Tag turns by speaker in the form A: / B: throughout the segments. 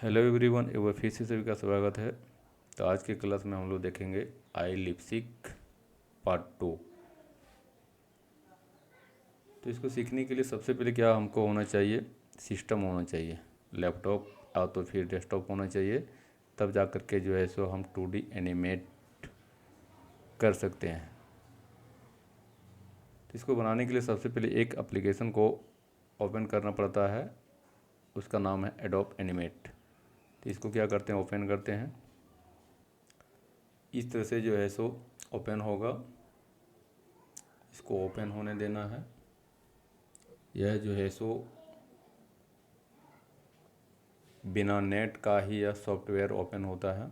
A: Hello everyone, एक बार फिर से सभी का स्वागत है। तो आज के क्लास में हम लोग देखेंगे आई लिपसिक पार्ट 2। तो इसको सीखने के लिए सबसे पहले क्या हमको होना चाहिए, सिस्टम होना चाहिए, लैपटॉप या तो फिर डेस्कटॉप होना चाहिए। तब जा कर के जो है सो हम 2D एनिमेट कर सकते हैं। तो इसको बनाने के लिए सबसे पहले एक एप्लीकेशन को ओपन करना पड़ता है, उसका नाम है एडोब एनिमेट। तो इसको क्या करते हैं, ओपन करते हैं। इस तरह से जो है सो ओपन होगा, इसको ओपन होने देना है। यह जो है सो बिना नेट का ही यह सॉफ्टवेयर ओपन होता है।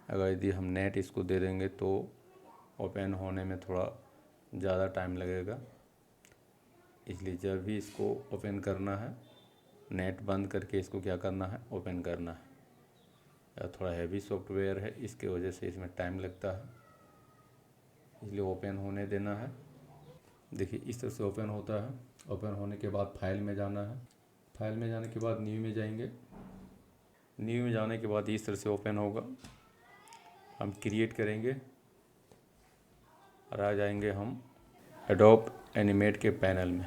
A: अगर यदि हम नेट इसको दे देंगे तो ओपन होने में थोड़ा ज़्यादा टाइम लगेगा, इसलिए जब भी इसको ओपन करना है नेट बंद करके इसको क्या करना है, ओपन करना है। यह थोड़ा हैवी सॉफ्टवेयर है, इसके वजह से इसमें टाइम लगता है, इसलिए ओपन होने देना है। देखिए इस तरह से ओपन होता है। ओपन होने के बाद फाइल में जाना है। फाइल में जाने के बाद न्यू में जाएंगे। न्यू में जाने के बाद इस तरह से ओपन होगा। हम क्रिएट करेंगे और आ जाएंगे हम एडोब एनिमेट के पैनल में।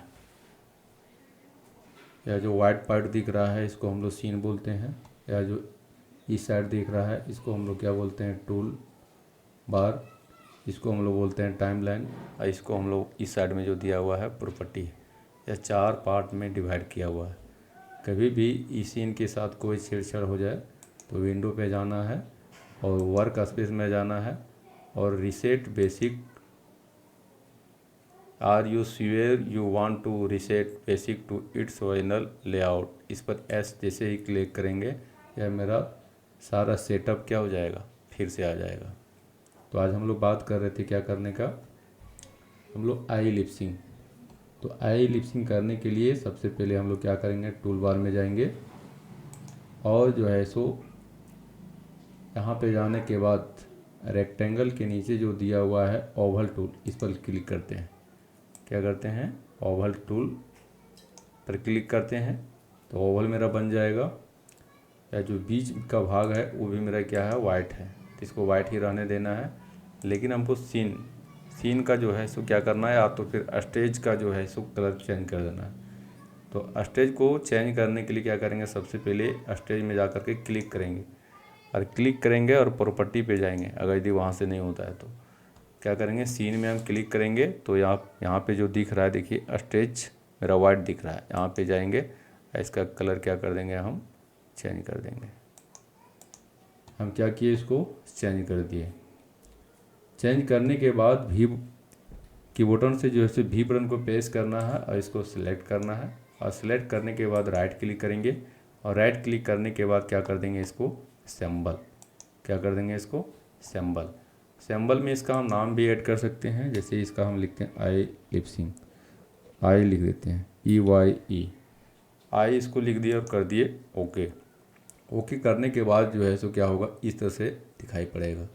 A: यह जो वाइट पार्ट दिख रहा है इसको हम लोग सीन बोलते हैं। यह जो इस साइड दिख रहा है इसको हम लोग क्या बोलते हैं, टूल बार। इसको हम लोग बोलते हैं टाइमलाइन, और इसको हम लोग इस साइड में जो दिया हुआ है प्रॉपर्टी। यह 4 पार्ट में डिवाइड किया हुआ है। कभी भी इस सीन के साथ कोई छेड़छाड़ हो जाए तो विंडो पे जाना है और वर्क स्पेस में जाना है और reset basic. Are you sure you want to reset basic to its original layout, इस पर एस जैसे ही क्लिक करेंगे यह मेरा सारा सेटअप क्या हो जाएगा, फिर से आ जाएगा। तो आज हम लोग बात कर रहे थे क्या करने का, हम लोग आई लिपसिंग। तो आई लिपसिंग करने के लिए सबसे पहले हम लोग क्या करेंगे, टूल बार में जाएंगे और जो है सो यहाँ पे जाने के बाद रेक्टेंगल के नीचे जो दिया हुआ है ओवल टूल, इस पर क्लिक करते हैं। क्या करते हैं, ओवल टूल पर क्लिक करते हैं तो ओवल मेरा बन जाएगा। या जो बीच का भाग है वो भी मेरा क्या है, वाइट है, तो इसको वाइट ही रहने देना है। लेकिन हमको सीन का जो है सो क्या करना है, या तो फिर स्टेज का जो है सो कलर चेंज कर देना है। तो स्टेज को चेंज करने के लिए क्या करेंगे, सबसे पहले स्टेज में जा कर के क्लिक करेंगे और क्लिक करेंगे और प्रॉपर्टी पे जाएंगे। अगर यदि वहाँ से नहीं होता है तो क्या करेंगे, सीन में हम क्लिक करेंगे तो यहाँ पे जो दिख रहा है, देखिए स्टेज मेरा वाइट दिख रहा है। यहाँ पे जाएंगे, इसका कलर क्या कर देंगे, हम चेंज कर देंगे। हम क्या किए, इसको चेंज कर दिए। चेंज करने के बाद भी की बटन से जो है भी बटन को प्रेस करना है और इसको सिलेक्ट करना है। और सिलेक्ट करने के बाद राइट क्लिक करेंगे और राइट क्लिक करने के बाद क्या कर देंगे, इसको सिंबल। क्या कर देंगे, इसको सिंबल। सिंबल में इसका हम नाम भी ऐड कर सकते हैं। जैसे इसका हम लिखते हैं आई लिपसिंग, आई लिख देते हैं, EYE आई, इसको लिख दिए और कर दिए ओके। ओके करने के बाद जो है सो क्या होगा, इस तरह से दिखाई पड़ेगा।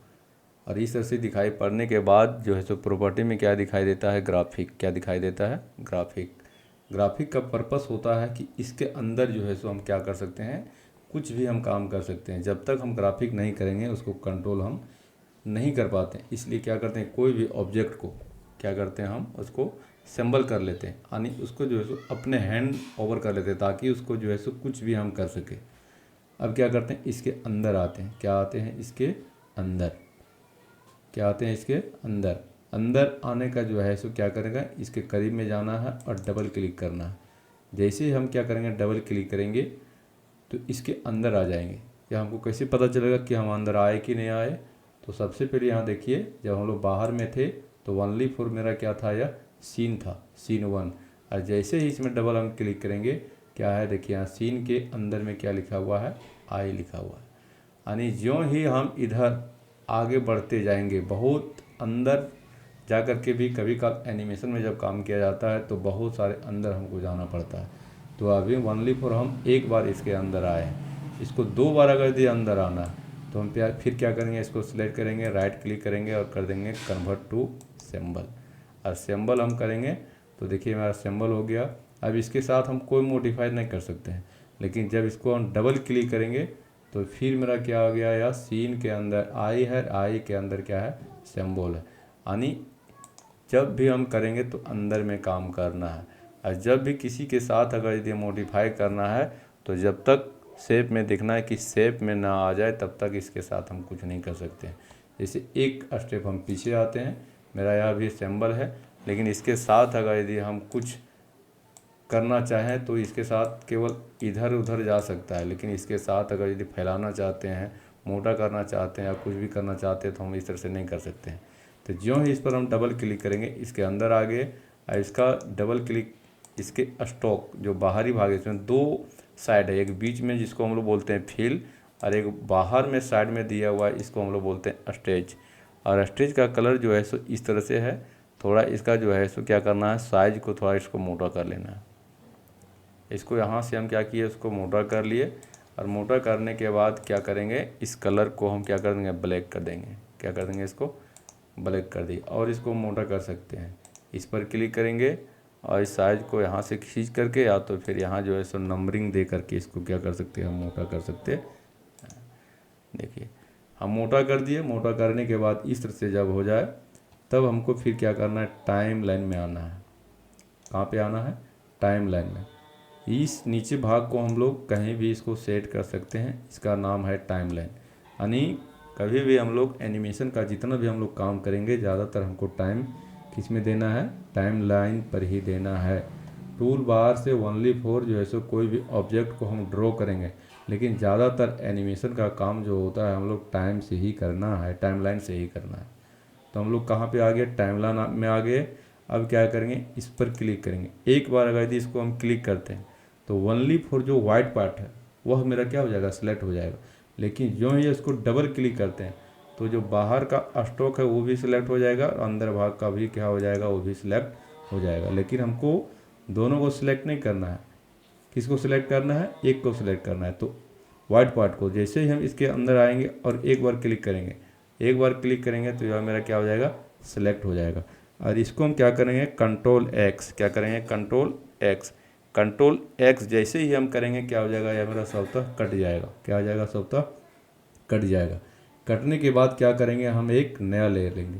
A: और इस तरह से दिखाई पड़ने के बाद जो है सो प्रॉपर्टी में क्या दिखाई देता है, ग्राफिक। क्या दिखाई देता है, ग्राफिक। ग्राफिक का पर्पस होता है कि इसके अंदर जो है सो हम क्या कर सकते हैं, कुछ भी हम काम कर सकते हैं। जब तक हम ग्राफिक नहीं करेंगे उसको कंट्रोल हम नहीं कर पाते हैं। इसलिए क्या करते हैं, कोई भी ऑब्जेक्ट को क्या करते हैं, हम उसको सिंबल कर लेते हैं, यानी उसको जो है सो अपने हैंड ओवर कर लेते हैं ताकि उसको जो है सो कुछ भी हम कर सके। अब क्या करते हैं, इसके अंदर आते हैं। क्या आते हैं, इसके अंदर। क्या आते हैं, इसके अंदर। अंदर आने का जो है सो क्या करेगा, इसके करीब में जाना है और डबल क्लिक करना है। जैसे ही हम क्या करेंगे, डबल क्लिक करेंगे तो इसके अंदर आ जाएंगे। या हमको कैसे पता चलेगा कि हम अंदर आए कि नहीं आए, तो सबसे पहले यहाँ देखिए, जब हम लोग बाहर में थे तो ओनली फॉर मेरा क्या था, यह सीन था, सीन 1। और जैसे ही इसमें डबल हम क्लिक करेंगे, क्या है, देखिए यहाँ सीन के अंदर में क्या लिखा हुआ है, आई लिखा हुआ है। यानी ज्यों ही हम इधर आगे बढ़ते जाएंगे, बहुत अंदर जा कर के भी कभी कभी एनिमेशन में जब काम किया जाता है तो बहुत सारे अंदर हमको जाना पड़ता है। तो अभी ओनली फॉर हम एक बार इसके अंदर आए हैं। इसको 2 बार अगर यदि अंदर आना है तो हम फिर क्या करेंगे, इसको सिलेक्ट करेंगे, राइट क्लिक करेंगे और कर देंगे कन्वर्ट टू सिंबल। और सिंबल हम करेंगे तो देखिए मेरा सिंबल हो गया। अब इसके साथ हम कोई मॉडिफाई नहीं कर सकते हैं। लेकिन जब इसको हम डबल क्लिक करेंगे तो फिर मेरा क्या हो गया, या सीन के अंदर आई है, आई के अंदर क्या है, सिंबल है। यानी जब भी हम करेंगे तो अंदर में काम करना है, और जब भी किसी के साथ अगर यदि मॉडिफाई करना है तो जब तक शेप में दिखना है कि शेप में ना आ जाए तब तक इसके साथ हम कुछ नहीं कर सकते हैं। जैसे एक स्टेप हम पीछे आते हैं, मेरा यहाँ भी सिंबल है, लेकिन इसके साथ अगर यदि हम कुछ करना चाहें तो इसके साथ केवल इधर उधर जा सकता है, लेकिन इसके साथ अगर यदि फैलाना चाहते हैं, मोटा करना चाहते हैं या कुछ भी करना चाहते हैं तो हम इस तरह से नहीं कर सकते हैं। तो ज्यों ही इस पर हम डबल क्लिक करेंगे इसके अंदर आ गए, और इसका डबल क्लिक इसके स्टॉक जो बाहरी भाग है, इसमें दो साइड है, एक बीच में जिसको हम लोग बोलते हैं फिल, और एक बाहर में साइड में दिया हुआ है, इसको हम लोग बोलते हैं स्टेज। और स्टेज का कलर जो है सो इस तरह से है, थोड़ा इसका जो है सो क्या करना है, साइज को थोड़ा इसको मोटा कर लेना है। इसको यहाँ से हम क्या किए, उसको मोटा कर लिए, और मोटा करने के बाद क्या करेंगे, इस कलर को हम क्या कर देंगे, ब्लैक कर देंगे। क्या कर देंगे, इसको ब्लैक कर दिए। और इसको मोटा कर सकते हैं, इस पर क्लिक करेंगे और इस साइज को यहाँ से खींच करके, या तो फिर यहाँ जो है सो नंबरिंग दे करके इसको क्या कर सकते हैं, हम मोटा कर सकते हैं। देखिए हम मोटा कर दिए। मोटा करने के बाद इस तरह से जब हो जाए तब हमको फिर क्या करना है, टाइम लाइन में आना है। कहाँ पे आना है, टाइम लाइन में। इस नीचे भाग को हम लोग कहीं भी इसको सेट कर सकते हैं, इसका नाम है टाइम लाइन। यानी कभी भी हम लोग एनिमेशन का जितना भी हम लोग काम करेंगे ज़्यादातर हमको टाइम किस में देना है, टाइम लाइन पर ही देना है। टूल बार से ओनली फॉर जो है सो कोई भी ऑब्जेक्ट को हम ड्रॉ करेंगे, लेकिन ज़्यादातर एनिमेशन का काम जो होता है हम लोग टाइम से ही करना है, टाइम लाइन से ही करना है। तो हम लोग कहाँ पे आ गए, टाइम लाइन में आ गए। अब क्या करेंगे, इस पर क्लिक करेंगे। एक बार अगर यदि इसको हम क्लिक करते हैं तो ओनली फॉर जो वाइट पार्ट है वह मेरा क्या हो जाएगा, सिलेक्ट हो जाएगा। लेकिन जो ही इसको डबल क्लिक करते हैं तो जो बाहर का स्टॉक है वो भी सिलेक्ट हो जाएगा, और अंदर भाग का भी क्या हो जाएगा, वो भी सिलेक्ट हो जाएगा। लेकिन हमको दोनों को सिलेक्ट नहीं करना है। किसको सिलेक्ट करना है, एक को सिलेक्ट करना है। तो वाइट पार्ट को जैसे ही हम इसके अंदर आएंगे और एक बार क्लिक करेंगे, एक बार क्लिक करेंगे तो यह मेरा क्या हो जाएगा, सिलेक्ट हो जाएगा। और इसको हम क्या करेंगे, कंट्रोल एक्स, क्या करेंगे, कंट्रोल एक्स। कंट्रोल एक्स जैसे ही हम करेंगे क्या हो जाएगा, यह मेरा स्वतः कट जाएगा। क्या हो जाएगा, स्वतः कट जाएगा। कटने के बाद क्या करेंगे, हम एक नया लेयर लेंगे।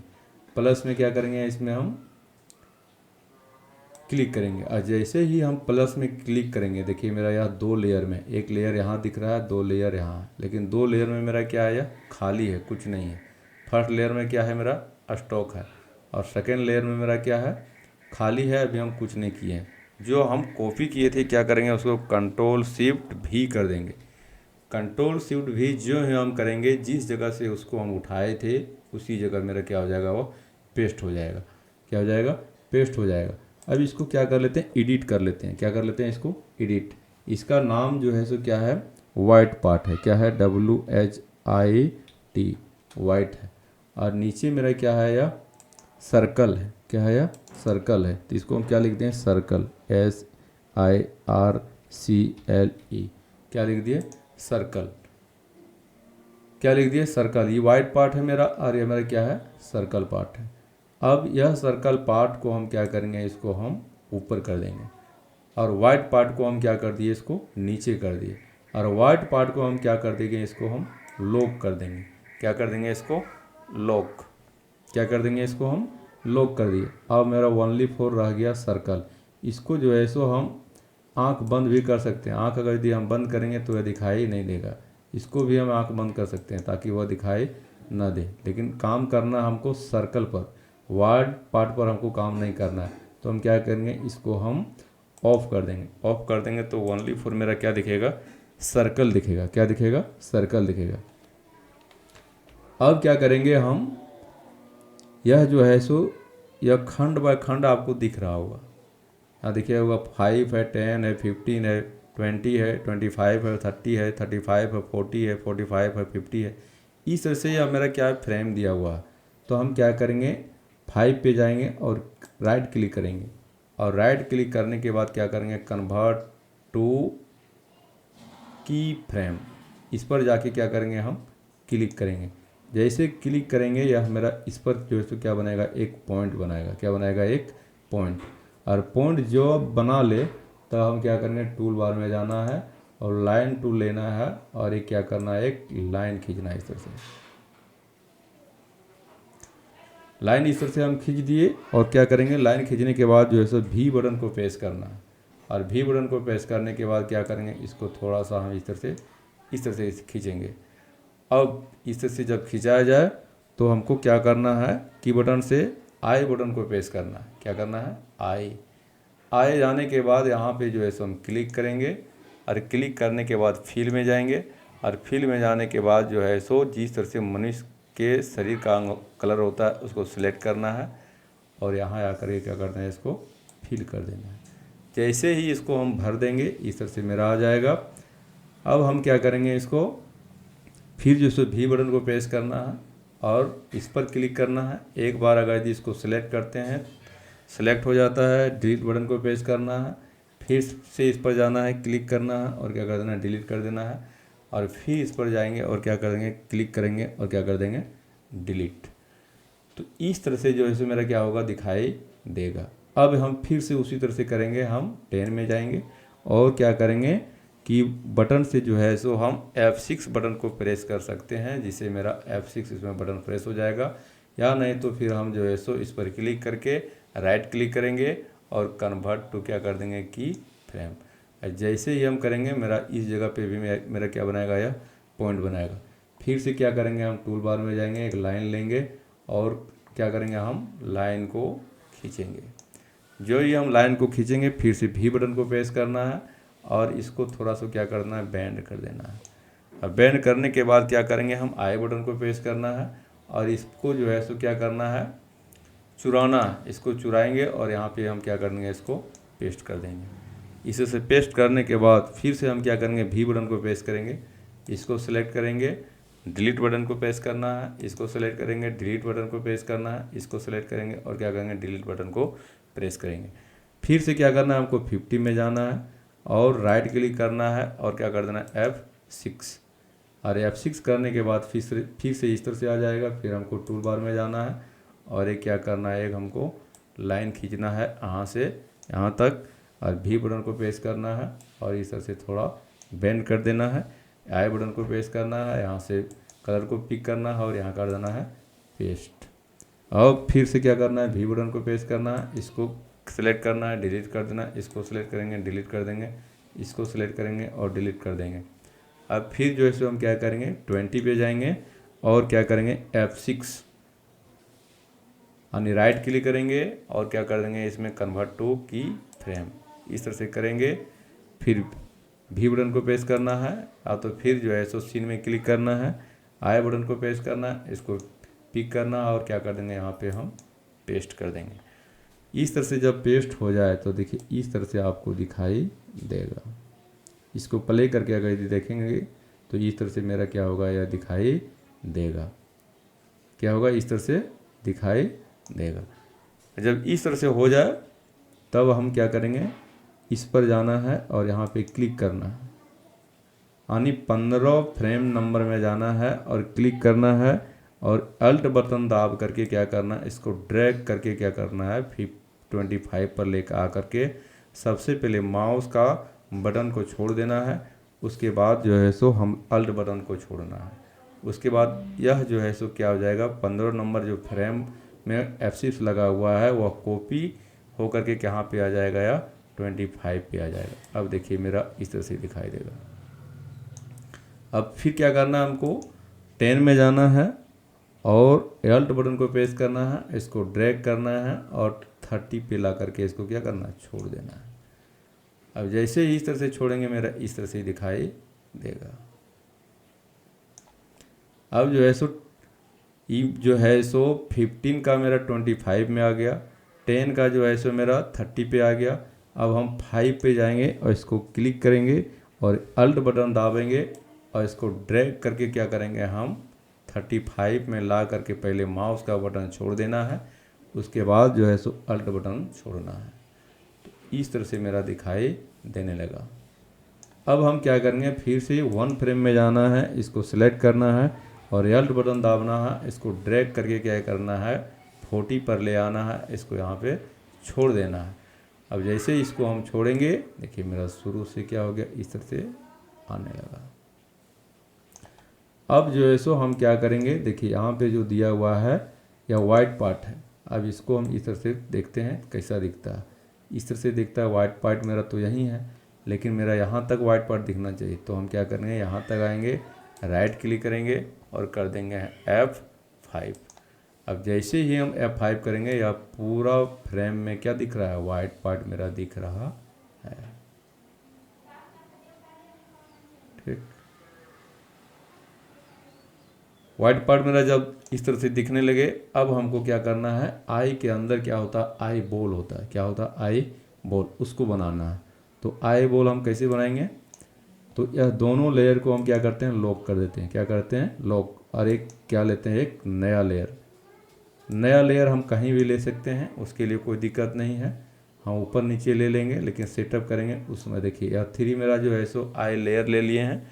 A: प्लस में क्या करेंगे, इसमें हम क्लिक करेंगे, और जैसे ही हम प्लस में क्लिक करेंगे, देखिए मेरा यहाँ दो लेयर में, एक लेयर यहाँ दिख रहा है, दो लेयर यहाँ है, लेकिन दो लेयर में मेरा क्या है, यह खाली है, कुछ नहीं है। फर्स्ट लेयर में क्या है, मेरा स्टॉक है, और सेकेंड लेयर में मेरा क्या है, खाली है, अभी हम कुछ नहीं किए हैं। जो हम कॉपी किए थे क्या करेंगे, उसको कंट्रोल शिफ्ट भी कर देंगे। कंट्रोल शिफ्ट भी जो ही हम करेंगे, जिस जगह से उसको हम उठाए थे उसी जगह मेरा क्या हो जाएगा, वो पेस्ट हो जाएगा। क्या हो जाएगा, पेस्ट हो जाएगा। अब इसको क्या कर लेते हैं, एडिट कर लेते हैं। क्या कर लेते हैं, इसको एडिट। इसका नाम जो है सो क्या है, वाइट पार्ट है। क्या है, WHIT, वाइट है। और नीचे मेरा क्या है, या सर्कल है। क्या है, या सर्कल है। तो इसको हम क्या लिखते हैं, सर्कल, SIRCLE। क्या लिख दिए, सर्कल। क्या लिख दिए, सर्कल। ये वाइट पार्ट है मेरा, और ये मेरा क्या है, सर्कल पार्ट है। अब यह सर्कल पार्ट को हम क्या करेंगे, इसको हम ऊपर कर देंगे, और वाइट पार्ट को हम क्या कर दिए, इसको नीचे कर दिए, और वाइट पार्ट को हम क्या कर देंगे, इसको हम लॉक कर देंगे। क्या कर देंगे, इसको लॉक। क्या कर देंगे, इसको हम लॉक कर दिए। अब मेरा ओनली फॉर रह गया सर्कल। इसको जो है सो हम आंख बंद भी कर सकते हैं। आंख अगर यदि हम बंद करेंगे तो यह दिखाई नहीं देगा। इसको भी हम आंख बंद कर सकते हैं ताकि वह दिखाई ना दे, लेकिन काम करना हमको सर्कल पर, वाइट पार्ट पर हमको काम नहीं करना है। तो हम क्या करेंगे, इसको हम ऑफ कर देंगे। ऑफ कर देंगे तो ओनली फॉर मेरा क्या दिखेगा, सर्कल दिखेगा। क्या दिखेगा, सर्कल दिखेगा। अब क्या करेंगे हम, यह जो है सो यह खंड बाय खंड आपको दिख रहा होगा। यहाँ देखिए होगा 5 है, 10 है, 15 है, 20 है, 25 है, 30 है, 35 है, 40 है, 45 है, 50 है। इस तरह से यह मेरा क्या है, फ्रेम दिया हुआ है। तो हम क्या करेंगे, 5 पे जाएंगे और राइट क्लिक करेंगे, और राइट क्लिक करने के बाद क्या करेंगे, कन्वर्ट टू की फ्रेम। इस पर जाके क्या करेंगे, हम क्लिक करेंगे। जैसे क्लिक करेंगे यह मेरा इस पर जो है तो क्या बनाएगा, एक पॉइंट बनाएगा। क्या बनाएगा, एक पॉइंट। और पॉइंट जो बना ले तो हम क्या करेंगे, टूल बार में जाना है और लाइन टू लेना है और एक क्या करना है, एक लाइन खींचना है इस तरह से। लाइन इस तरह से हम खींच दिए और क्या करेंगे, लाइन खींचने के बाद जो है सो भी बटन को प्रेस करना है और भी बटन को प्रेस करने के बाद क्या करेंगे, इसको थोड़ा सा हम इस तरह से खींचेंगे। अब इस तरह से जब खिंचाया जाए तो हमको क्या करना है, की बटन से आई बटन को प्रेस करना है। क्या करना है, आई जाने के बाद यहाँ पे जो है सो हम क्लिक करेंगे और क्लिक करने के बाद फिल में जाएंगे और फिल में जाने के बाद जो है सो जिस तरह से मनुष्य के शरीर का कलर होता है उसको सिलेक्ट करना है और यहाँ आकर के क्या करना है, इसको फिल कर देना है। जैसे ही इसको हम भर देंगे इस तरह से मेरा आ जाएगा। अब हम क्या करेंगे, इसको फिर जो सो भी बटन को प्रेस करना है और इस पर क्लिक करना है। एक बार अगर यदि इसको सिलेक्ट करते हैं, सिलेक्ट हो जाता है, डिलीट बटन को प्रेस करना है, फिर से इस पर जाना है, क्लिक करना है और क्या कर देना है, डिलीट कर देना है और फिर इस पर जाएंगे और क्या कर देंगे, क्लिक करेंगे और क्या कर देंगे, डिलीट। तो इस तरह से जो है सो मेरा क्या होगा, दिखाई देगा। अब हम फिर से उसी तरह से करेंगे, हम 10 में जाएंगे और क्या करेंगे कि बटन से जो है सो हम F6 बटन को प्रेस कर सकते हैं, जिससे मेरा F6 इसमें बटन प्रेस हो जाएगा। या नहीं तो फिर हम जो है सो इस पर क्लिक करके राइट क्लिक करेंगे और कन्वर्ट टू क्या कर देंगे, की फ्रेम। जैसे ही हम करेंगे मेरा इस जगह पे भी मेरा क्या बनाएगा, यह पॉइंट बनाएगा। फिर से क्या करेंगे, हम टूल बार में जाएंगे, एक लाइन लेंगे और क्या करेंगे, हम लाइन को खींचेंगे। जो ही हम लाइन को खींचेंगे फिर से भी बटन को प्रेस करना है और इसको थोड़ा सा क्या करना है, बैंड कर देना है। और बैंड करने के बाद क्या करेंगे, हम आई बटन को प्रेस करना है और इसको जो है सो क्या करना है, चुराना है। इसको चुराएंगे और यहाँ पे हम क्या करेंगे, इसको पेस्ट कर देंगे। इसे से पेस्ट करने के बाद फिर से हम क्या करेंगे, भी बटन को प्रेस करेंगे, इसको सेलेक्ट करेंगे, डिलीट बटन को प्रेस करना है, इसको सेलेक्ट करेंगे, डिलीट बटन को प्रेस करना है, इसको सेलेक्ट करेंगे और क्या करेंगे, डिलीट बटन को प्रेस करेंगे। फिर से क्या करना है, हमको 50 में जाना है और राइट क्लिक करना है और क्या कर देना है, F6 और F6 करने के बाद फिर से इस तरह से आ जाएगा। फिर हमको टूल बार में जाना है और एक क्या करना है, एक हमको लाइन खींचना है यहाँ से यहाँ तक और भी बटन को प्रेस करना है और इस तरह से थोड़ा बेंड कर देना है। आई बटन को प्रेस करना है, यहाँ से कलर को पिक करना है और यहाँ कर देना है पेस्ट। अब फिर से क्या करना है, भी बटन को प्रेस करना है, इसको सेलेक्ट करना है, डिलीट कर देना है, इसको सेलेक्ट करेंगे, डिलीट कर देंगे, इसको सेलेक्ट करेंगे और डिलीट कर देंगे। अब फिर जो है सो हम क्या करेंगे, 20 पे जाएंगे और क्या करेंगे, F6 यानी राइट क्लिक करेंगे और क्या कर देंगे, इसमें कन्वर्ट टू की फ्रेम। इस तरह से करेंगे। फिर भी बटन को प्रेस करना है या तो फिर जो है सो सीन में क्लिक करना है, आई बटन को प्रेस करना है, इसको पिक करना और क्या कर देंगे, यहाँ पे हम पेस्ट कर देंगे। इस तरह से जब पेस्ट हो जाए तो देखिए इस तरह से आपको दिखाई देगा। इसको प्ले करके अगर यदि देखेंगे तो इस तरह से मेरा क्या होगा, यह दिखाई देगा। क्या होगा, इस तरह से दिखाई देगा। जब इस तरह से हो जाए तब हम क्या करेंगे, इस पर जाना है और यहाँ पे क्लिक करना है, यानी 15 फ्रेम नंबर में जाना है और क्लिक करना है और अल्ट बटन दाब करके क्या करना है, इसको ड्रैग करके क्या करना है, 25 पर लेकर आकर के सबसे पहले माउस का बटन को छोड़ देना है। उसके बाद जो है सो हम अल्ट बटन को छोड़ना है। उसके बाद यह जो है सो क्या हो जाएगा, 15 नंबर जो फ्रेम में F6 लगा हुआ है वह कॉपी होकर के कहाँ पे आ जाएगा, या 25 पे आ जाएगा। अब देखिए मेरा इस तरह से दिखाई देगा। अब फिर क्या करना है, हमको 10 में जाना है और अल्ट बटन को प्रेस करना है, इसको ड्रैग करना है और 30 पे ला करके इसको क्या करना है, छोड़ देना है। अब जैसे ही इस तरह से छोड़ेंगे मेरा इस तरह से दिखाई देगा। अब जो है सो 15 का मेरा 25 में आ गया, 10 का जो है सो मेरा 30 पे आ गया। अब हम 5 पे जाएंगे और इसको क्लिक करेंगे और अल्ट बटन दाबेंगे और इसको ड्रैग करके क्या करेंगे, हम 35 में ला करके पहले माउस का बटन छोड़ देना है, उसके बाद जो है सो अल्ट बटन छोड़ना है। तो इस तरह से मेरा दिखाई देने लगा। अब हम क्या करेंगे, फिर से 1 फ्रेम में जाना है, इसको सिलेक्ट करना है और अल्ट बटन दाबना है, इसको ड्रैग करके क्या करना है, 40 पर ले आना है, इसको यहाँ पे छोड़ देना है। अब जैसे इसको हम छोड़ेंगे देखिए मेरा शुरू से क्या हो गया, इस तरह से आने लगा। अब जो है सो हम क्या करेंगे, देखिए यहाँ पे जो दिया हुआ है यह वाइट पार्ट है। अब इसको हम इस तरह से देखते हैं कैसा दिखता है। इस तरह से दिखता है। वाइट पार्ट मेरा तो यहीं है, लेकिन मेरा यहाँ तक वाइट पार्ट दिखना चाहिए। तो हम क्या करेंगे, यहाँ तक आएंगे, राइट क्लिक करेंगे और कर देंगे F5। अब जैसे ही हम F5 करेंगे, यह पूरा फ्रेम में क्या दिख रहा है, वाइट पार्ट मेरा दिख रहा है। ठीक, वाइट पार्ट मेरा जब इस तरह से दिखने लगे, अब हमको क्या करना है, आई के अंदर क्या होता है, आई बॉल होता है। क्या होता है, आई बॉल, उसको बनाना है। तो आई बॉल हम कैसे बनाएंगे, तो यह दोनों लेयर को हम क्या करते हैं, लॉक कर देते हैं। क्या करते हैं, लॉक। और एक क्या लेते हैं, एक नया लेयर। नया लेयर हम कहीं भी ले सकते हैं, उसके लिए कोई दिक्कत नहीं है। हम ऊपर नीचे ले लेंगे, लेकिन सेटअप करेंगे उसमें देखिए यह 3 मेरा जो है सो आई लेयर ले लिए हैं।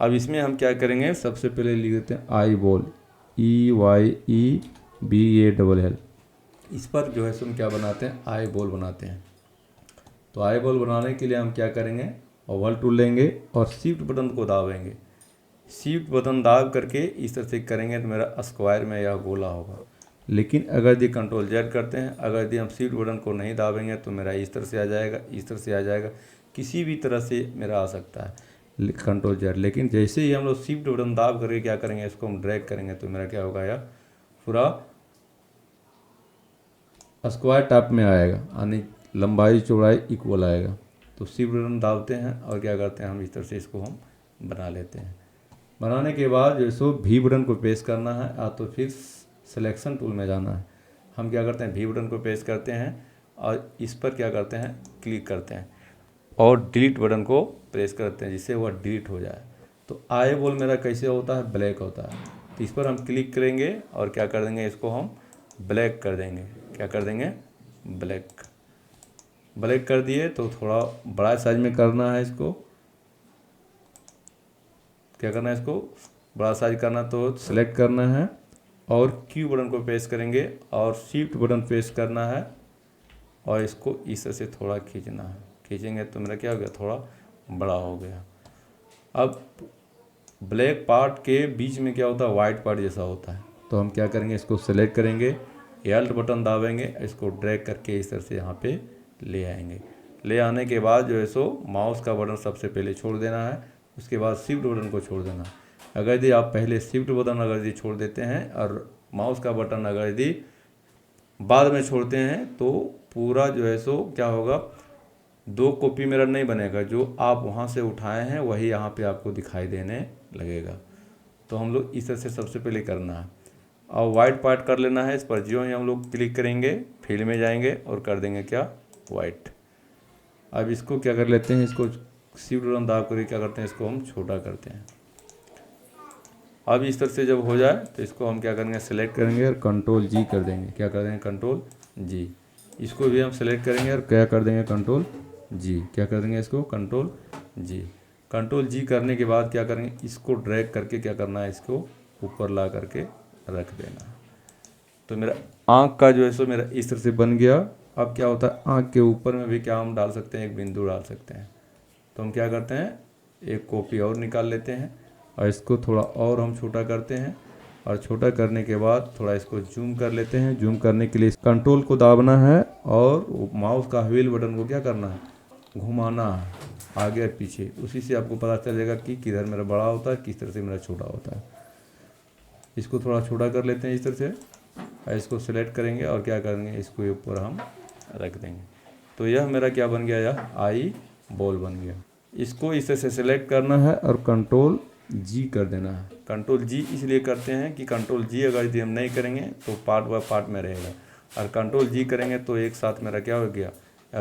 A: अब इसमें हम क्या करेंगे, सबसे पहले लिख देते हैं आई बॉल, EYEBALL। इस पर जो है सो हम क्या बनाते हैं, आई बॉल बनाते हैं। तो आई बॉल बनाने के लिए हम क्या करेंगे, ओवल टूल लेंगे और शिफ्ट बटन को दाबेंगे। शिफ्ट बटन दाब करके इस तरह से करेंगे तो मेरा स्क्वायर में यह गोला होगा। लेकिन अगर यदि कंट्रोल जेड करते हैं, अगर यदि हम शिफ्ट बटन को नहीं दाबेंगे तो मेरा इस तरह से आ जाएगा, इस तरह से आ जाएगा, किसी भी तरह से मेरा आ सकता है कंट्रोल जेड। लेकिन जैसे ही हम लोग शिफ्ट बटन दाब करके क्या करेंगे, इसको हम ड्रैग करेंगे तो मेरा क्या होगा, यह पूरा स्क्वायर टाइप में आएगा, यानी लंबाई चौड़ाई इक्वल आएगा। तो शिफ्ट बटन दाबते हैं और क्या करते हैं, हम इस तरह से इसको हम बना लेते हैं। बनाने के बाद जो सो भी बटन को प्रेस करना है, या तो फिर सिलेक्शन टूल में जाना है। हम क्या करते हैं, भी बटन को प्रेस करते हैं और इस पर क्या करते हैं, क्लिक करते हैं और डिलीट बटन को प्रेस करते हैं, जिससे वह डिलीट हो जाए। तो आई बॉल मेरा कैसे होता है, ब्लैक होता है। तो इस पर हम क्लिक करेंगे और क्या कर देंगे, इसको हम ब्लैक कर देंगे। क्या कर देंगे, ब्लैक। ब्लैक कर दिए तो थोड़ा बड़ा साइज में करना है इसको। क्या करना है, इसको बड़ा साइज करना, तो सिलेक्ट करना है और क्यू बटन को प्रेस करेंगे और शिफ्ट बटन प्रेस करना है और इसको इस तरह से थोड़ा खींचना है। खींचेंगे तो मेरा क्या हो गया, थोड़ा बड़ा हो गया। अब ब्लैक पार्ट के बीच में क्या होता है, वाइट पार्ट जैसा होता है। तो हम क्या करेंगे, इसको सेलेक्ट करेंगे, एल्ट बटन दाबेंगे, इसको ड्रैग करके इस तरह से यहाँ पे ले आएंगे। ले आने के बाद जो है सो माउस का बटन सबसे पहले छोड़ देना है, उसके बाद शिफ्ट बटन को छोड़ देना। अगर यदि आप पहले शिफ्ट बटन अगर यदि छोड़ देते हैं और माउस का बटन अगर यदि बाद में छोड़ते हैं, तो पूरा जो है सो क्या होगा, 2 कॉपी मेरा नहीं बनेगा। जो आप वहाँ से उठाए हैं वही यहाँ पे आपको दिखाई देने लगेगा। तो हम लोग इस तरह से सबसे पहले करना है। और वाइट पार्ट कर लेना है। इस पर जो ही हम लोग क्लिक करेंगे, फील्ड में जाएंगे और कर देंगे क्या, वाइट। अब इसको क्या कर लेते हैं, इसको शिफ्ट बटन दाब करके क्या करते हैं, इसको हम छोटा करते हैं। अब इस तरह से जब हो जाए तो इसको हम क्या करेंगे, सेलेक्ट करेंगे और कंट्रोल जी कर देंगे। क्या कर देंगे, कंट्रोल जी। इसको भी हम सेलेक्ट करेंगे और क्या कर देंगे, कंट्रोल जी। क्या कर देंगे, इसको कंट्रोल जी। कंट्रोल जी करने के बाद क्या करेंगे, इसको ड्रैग करके क्या करना है, इसको ऊपर ला करके रख देना। तो मेरा आँख का जो है सो मेरा इस तरह से बन गया। अब क्या होता है, आँख के ऊपर में भी क्या हम डाल सकते हैं, एक बिंदु डाल सकते हैं। तो हम क्या करते हैं, एक कॉपी और निकाल लेते हैं और इसको थोड़ा और हम छोटा करते हैं। और छोटा करने के बाद थोड़ा इसको जूम कर लेते हैं। जूम करने के लिए कंट्रोल को दाबना है और माउस का व्हील बटन को क्या करना है, घुमाना है आगे और पीछे। उसी से आपको पता चलेगा कि किधर मेरा बड़ा होता है, किस तरह से मेरा छोटा होता है। इसको थोड़ा छोटा कर लेते हैं इस तरह से, और इसको सेलेक्ट करेंगे और क्या करेंगे, इसको ऊपर हम रख देंगे। तो यह मेरा क्या बन गया, यह आई बॉल बन गया। इसको इस तरह से सेलेक्ट करना है और कंट्रोल जी कर देना है। कंट्रोल जी इसलिए करते हैं कि कंट्रोल जी अगर यदि हम नहीं करेंगे तो पार्ट बाय पार्ट में रहेगा, और कंट्रोल जी करेंगे तो एक साथ मेरा क्या हो गया,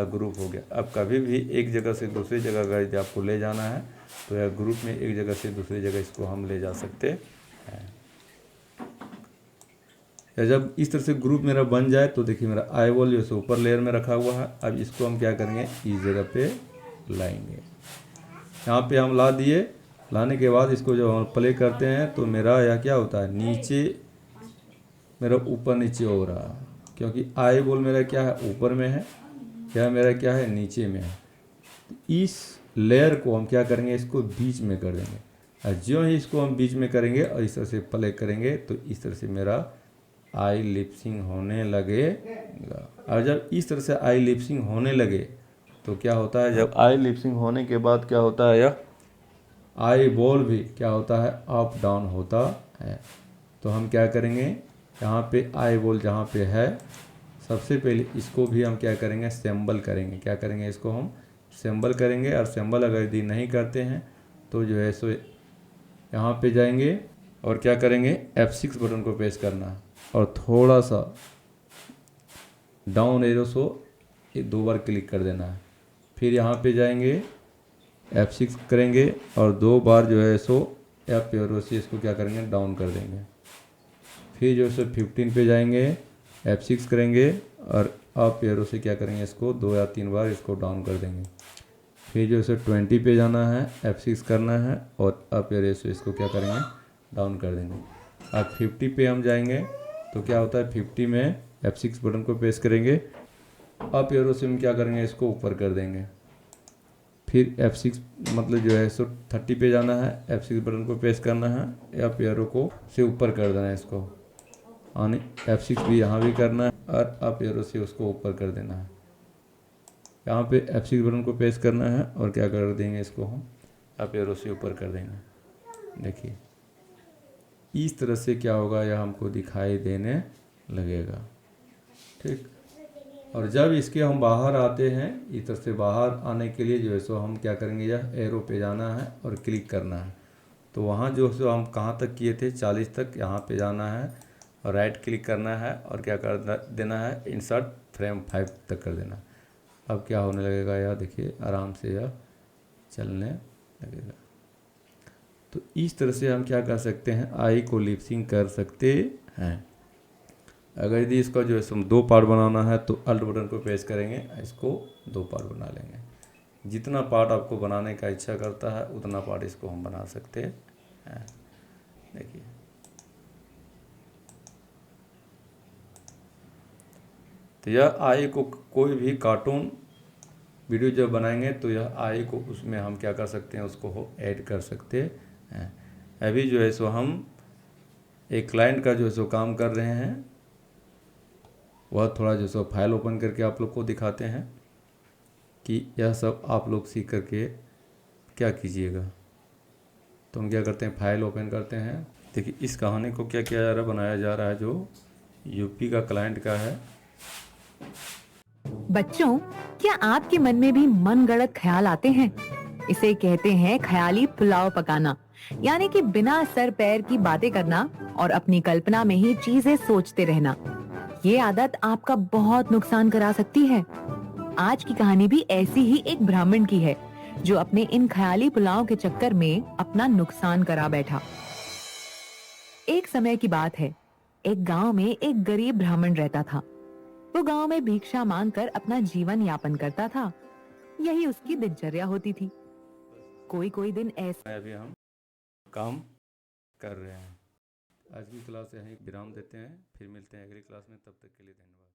A: ग्रुप हो गया। अब कभी भी एक जगह से दूसरी जगह अगर यदि आपको ले जाना है तो यह ग्रुप में एक जगह से दूसरी जगह इसको हम ले जा सकते हैं। या जब इस तरह से ग्रुप मेरा बन जाए तो देखिए मेरा आई बॉल जो है ऊपर लेयर में रखा हुआ है। अब इसको हम क्या करेंगे, इस जगह पे लाएंगे। यहाँ पे हम ला दिए। लाने के बाद इसको जब हम प्ले करते हैं तो मेरा यह क्या होता है, नीचे मेरा ऊपर नीचे हो रहा है, क्योंकि आई बॉल मेरा क्या है, ऊपर में है, यह मेरा क्या है, नीचे में है। इस लेयर को हम क्या करेंगे, इसको बीच में कर देंगे। और ज्यों ही इसको हम बीच में करेंगे और इस तरह से प्ले करेंगे तो इस तरह से मेरा आई लिपसिंग होने लगेगा। और जब इस तरह से आई लिपसिंग होने लगे तो क्या होता है, जब आई लिपसिंग होने के बाद क्या होता है, यह आई बॉल भी क्या होता है, अप डाउन होता है। तो हम क्या करेंगे, यहाँ पे आई बॉल जहाँ पे है, सबसे पहले इसको भी हम क्या करेंगे, सेंबल करेंगे। क्या करेंगे, इसको हम सेंबल करेंगे। और सेंबल अगर यदि नहीं करते हैं तो जो है सो यहाँ पे जाएंगे और क्या करेंगे, F6 बटन को प्रेस करना है और थोड़ा सा डाउन एरो सो 2 बार क्लिक कर देना है। फिर यहाँ पे जाएंगे, F6 करेंगे और 2 बार जो है सो F एरो से इसको क्या करेंगे, डाउन कर देंगे। फिर जो है सो 15 पे जाएंगे, F6 करेंगे और अप एरो से क्या करेंगे, इसको 2 या 3 बार इसको डाउन कर देंगे। फिर जो है 20 पे जाना है, F6 करना है और अप एरो से इसको क्या करेंगे, डाउन कर देंगे। अब 50 पे हम जाएंगे तो क्या होता है, 50 में F6 बटन को प्रेस करेंगे, अप एरो से हम क्या करेंगे, इसको ऊपर कर देंगे। फिर F6 मतलब जो है सो 30 पे जाना है, F6 बटन को प्रेस करना है, अप एरो को से ऊपर कर देना है इसको, यानी F6 भी यहाँ भी करना है और अप एरो से उसको ऊपर कर देना है। यहाँ पे F6 बटन को प्रेस करना है और क्या कर देंगे, इसको हम अप एरो से ऊपर कर देंगे। देखिए इस तरह से क्या होगा, यह हमको दिखाई देने लगेगा। ठीक, और जब इसके हम बाहर आते हैं, इस तरह से बाहर आने के लिए जो है सो हम क्या करेंगे, यह एरो पे जाना है और क्लिक करना है। तो वहाँ जो है सो हम कहाँ तक किए थे, 40 तक, यहाँ पे जाना है और राइट क्लिक करना है और क्या कर देना है, इंसर्ट फ्रेम 5 तक कर देना। अब क्या होने लगेगा, यह देखिए आराम से यह चलने लगेगा। तो इस तरह से हम क्या कर सकते हैं, आई को लिपसिंग कर सकते हैं। अगर यदि इसका जो है 2 पार्ट बनाना है तो अल्ट बटन को प्रेस करेंगे, इसको 2 पार्ट बना लेंगे। जितना पार्ट आपको बनाने का इच्छा करता है उतना पार्ट इसको हम बना सकते हैं। देखिए तो यह आई को, कोई भी कार्टून वीडियो जब बनाएंगे तो यह आई को उसमें हम क्या कर सकते हैं, उसको ऐड कर सकते हैं। अभी जो है सो हम एक क्लाइंट का जो है सो काम कर रहे हैं, वह थोड़ा जो सो फाइल ओपन करके आप लोग को दिखाते हैं कि यह सब आप लोग सीख करके क्या कीजिएगा। तो हम क्या करते हैं, फाइल ओपन करते हैं। देखिए इस कहानी को क्या किया जा रहा है, बनाया जा रहा है, जो यूपी का क्लाइंट का है।
B: बच्चों, क्या आपके मन में भी मनगढ़ंत ख्याल आते हैं? इसे कहते हैं ख्याली पुलाव पकाना, यानी कि बिना सर पैर की बातें करना और अपनी कल्पना में ही चीजें सोचते रहना। ये आदत आपका बहुत नुकसान करा सकती है। आज की कहानी भी ऐसी ही एक ब्राह्मण की है, जो अपने इन ख्याली पुलाव के चक्कर में अपना नुकसान करा बैठा। एक समय की बात है, एक गांव में एक गरीब ब्राह्मण रहता था। वो गांव में भिक्षा मांगकर अपना जीवन यापन करता था। यही उसकी दिनचर्या होती थी। कोई कोई दिन ऐसा
A: अभी हम काम कर रहे हैं। आज की क्लास यहीं विराम देते हैं, फिर मिलते हैं अगली क्लास में। तब तक के लिए धन्यवाद।